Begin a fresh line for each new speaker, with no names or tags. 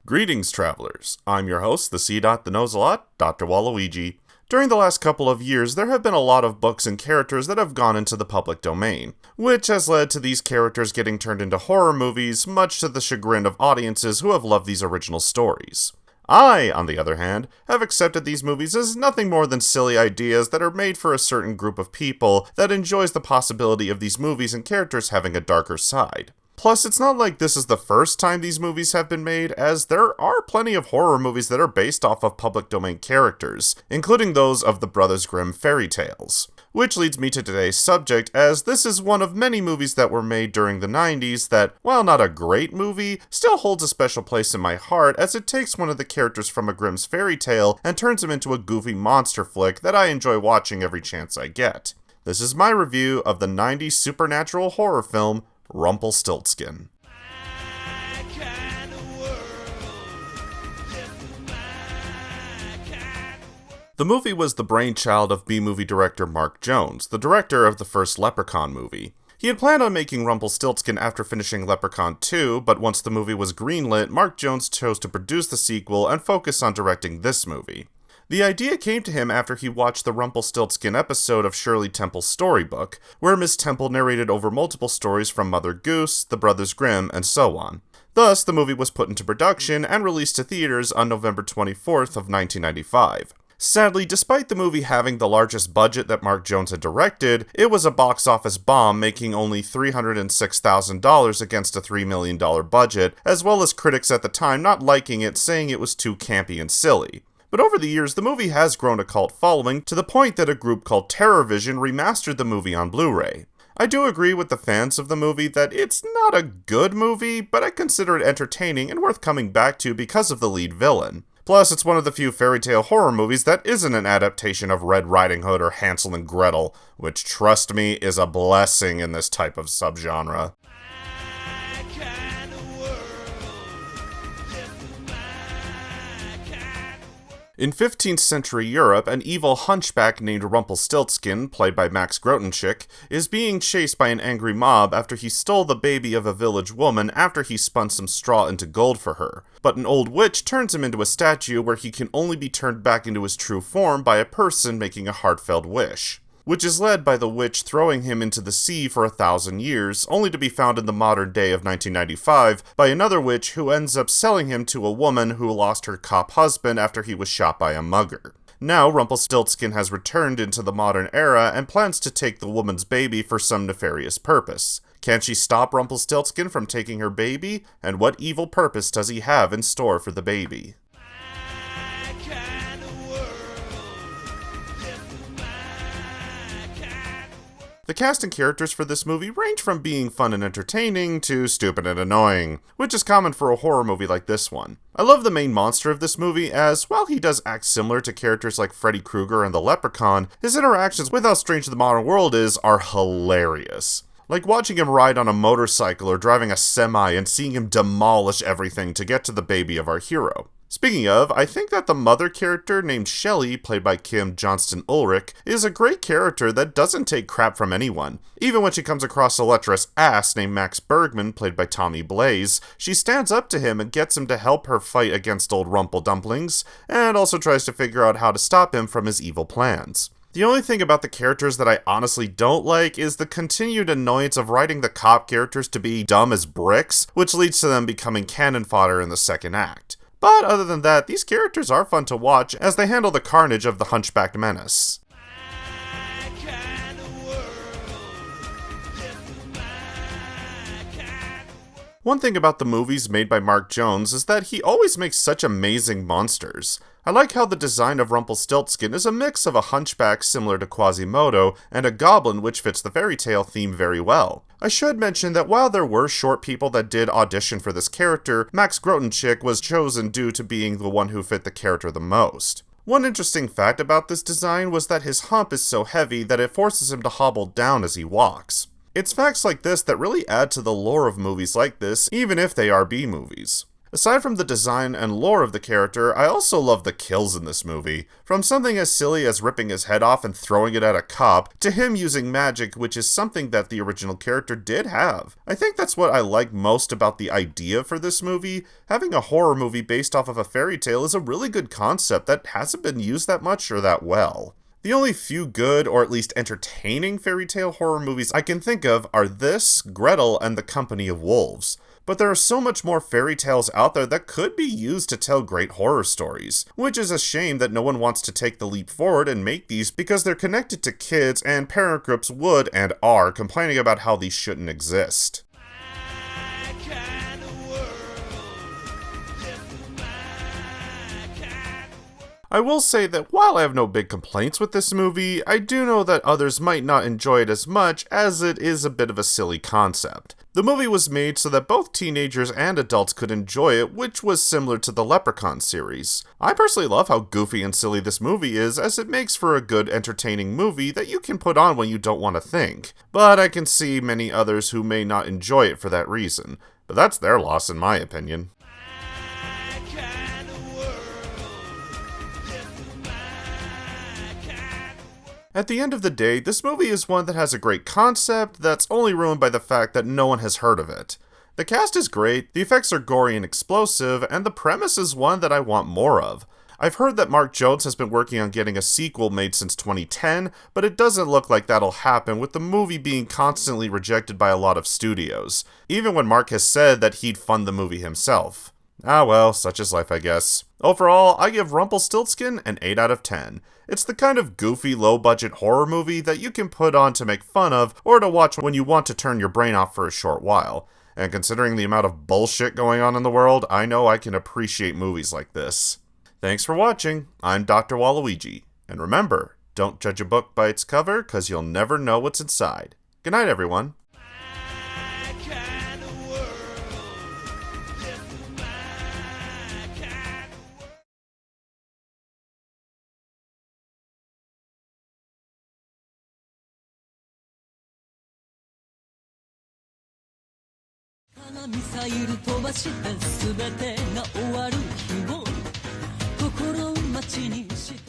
Greetings, travelers. I'm your host, the C-Dot, the Knows-A-Lot, Dr. Waluigi. During the last couple of years, there have been a lot of books and characters that have gone into the public domain, which has led to these characters getting turned into horror movies, much to the chagrin of audiences who have loved these original stories. I, on the other hand, have accepted these movies as nothing more than silly ideas that are made for a certain group of people that enjoys the possibility of these movies and characters having a darker side. Plus, it's not like this is the first time these movies have been made, as there are plenty of horror movies that are based off of public domain characters, including those of the Brothers Grimm fairy tales. Which leads me to today's subject, as this is one of many movies that were made during the 90s that, while not a great movie, still holds a special place in my heart as it takes one of the characters from a Grimm's fairy tale and turns him into a goofy monster flick that I enjoy watching every chance I get. This is my review of the 90s supernatural horror film, Rumpelstiltskin. The movie was the brainchild of B-movie director Mark Jones, the director of the first Leprechaun movie. He had planned on making Rumpelstiltskin after finishing Leprechaun 2, but once the movie was greenlit, Mark Jones chose to produce the sequel and focus on directing this movie. The idea came to him after he watched the Rumpelstiltskin episode of Shirley Temple's storybook, where Miss Temple narrated over multiple stories from Mother Goose, the Brothers Grimm, and so on. Thus, the movie was put into production and released to theaters on November 24th of 1995. Sadly, despite the movie having the largest budget that Mark Jones had directed, it was a box office bomb, making only $306,000 against a $3 million budget, as well as critics at the time not liking it, saying it was too campy and silly. But over the years, the movie has grown a cult following to the point that a group called TerrorVision remastered the movie on Blu-ray. I do agree with the fans of the movie that it's not a good movie, but I consider it entertaining and worth coming back to because of the lead villain. Plus, it's one of the few fairy tale horror movies that isn't an adaptation of Red Riding Hood or Hansel and Gretel, which, trust me, is a blessing in this type of subgenre. In 15th century Europe, an evil hunchback named Rumpelstiltskin, played by Max Grotenchik, is being chased by an angry mob after he stole the baby of a village woman after he spun some straw into gold for her. But an old witch turns him into a statue where he can only be turned back into his true form by a person making a heartfelt wish, which is led by the witch throwing him into the sea for 1,000 years, only to be found in the modern day of 1995 by another witch who ends up selling him to a woman who lost her cop husband after he was shot by a mugger. Now, Rumpelstiltskin has returned into the modern era and plans to take the woman's baby for some nefarious purpose. Can she stop Rumpelstiltskin from taking her baby? And what evil purpose does he have in store for the baby? The cast and characters for this movie range from being fun and entertaining to stupid and annoying, which is common for a horror movie like this one. I love the main monster of this movie as, while he does act similar to characters like Freddy Krueger and the Leprechaun, his interactions with how strange the modern world is are hilarious. Like watching him ride on a motorcycle or driving a semi and seeing him demolish everything to get to the baby of our hero. Speaking of, I think that the mother character named Shelley, played by Kim Johnston Ulrich, is a great character that doesn't take crap from anyone. Even when she comes across a lecherous ass named Max Bergman, played by Tommy Blaze, she stands up to him and gets him to help her fight against old Rumpeldumplings, and also tries to figure out how to stop him from his evil plans. The only thing about the characters that I honestly don't like is the continued annoyance of writing the cop characters to be dumb as bricks, which leads to them becoming cannon fodder in the second act. But other than that, these characters are fun to watch as they handle the carnage of the hunchbacked menace. One thing about the movies made by Mark Jones is that he always makes such amazing monsters. I like how the design of Rumpelstiltskin is a mix of a hunchback similar to Quasimodo and a goblin which fits the fairy tale theme very well. I should mention that while there were short people that did audition for this character, Max Grotenchik was chosen due to being the one who fit the character the most. One interesting fact about this design was that his hump is so heavy that it forces him to hobble down as he walks. It's facts like this that really add to the lore of movies like this, even if they are B-movies. Aside from the design and lore of the character, I also love the kills in this movie. From something as silly as ripping his head off and throwing it at a cop, to him using magic, which is something that the original character did have. I think that's what I like most about the idea for this movie. Having a horror movie based off of a fairy tale is a really good concept that hasn't been used that much or that well. The only few good, or at least entertaining fairy tale horror movies I can think of are this, Gretel, and The Company of Wolves. But there are so much more fairy tales out there that could be used to tell great horror stories, which is a shame that no one wants to take the leap forward and make these because they're connected to kids and parent groups would and are complaining about how these shouldn't exist. I will say that while I have no big complaints with this movie, I do know that others might not enjoy it as much as it is a bit of a silly concept. The movie was made so that both teenagers and adults could enjoy it, which was similar to the Leprechaun series. I personally love how goofy and silly this movie is, as it makes for a good, entertaining movie that you can put on when you don't want to think. But I can see many others who may not enjoy it for that reason. But that's their loss in my opinion. At the end of the day, this movie is one that has a great concept that's only ruined by the fact that no one has heard of it. The cast is great, the effects are gory and explosive, and the premise is one that I want more of. I've heard that Mark Jones has been working on getting a sequel made since 2010, but it doesn't look like that'll happen with the movie being constantly rejected by a lot of studios, even when Mark has said that he'd fund the movie himself. Ah well, such is life I guess. Overall, I give Rumpelstiltskin an 8 out of 10. It's the kind of goofy, low-budget horror movie that you can put on to make fun of, or to watch when you want to turn your brain off for a short while. And considering the amount of bullshit going on in the world, I know I can appreciate movies like this. Thanks for watching, I'm Dr. Waluigi. And remember, don't judge a book by its cover, cause you'll never know what's inside. Good night, everyone.
ミサイル飛ばして全てが終わる日を心待ちにして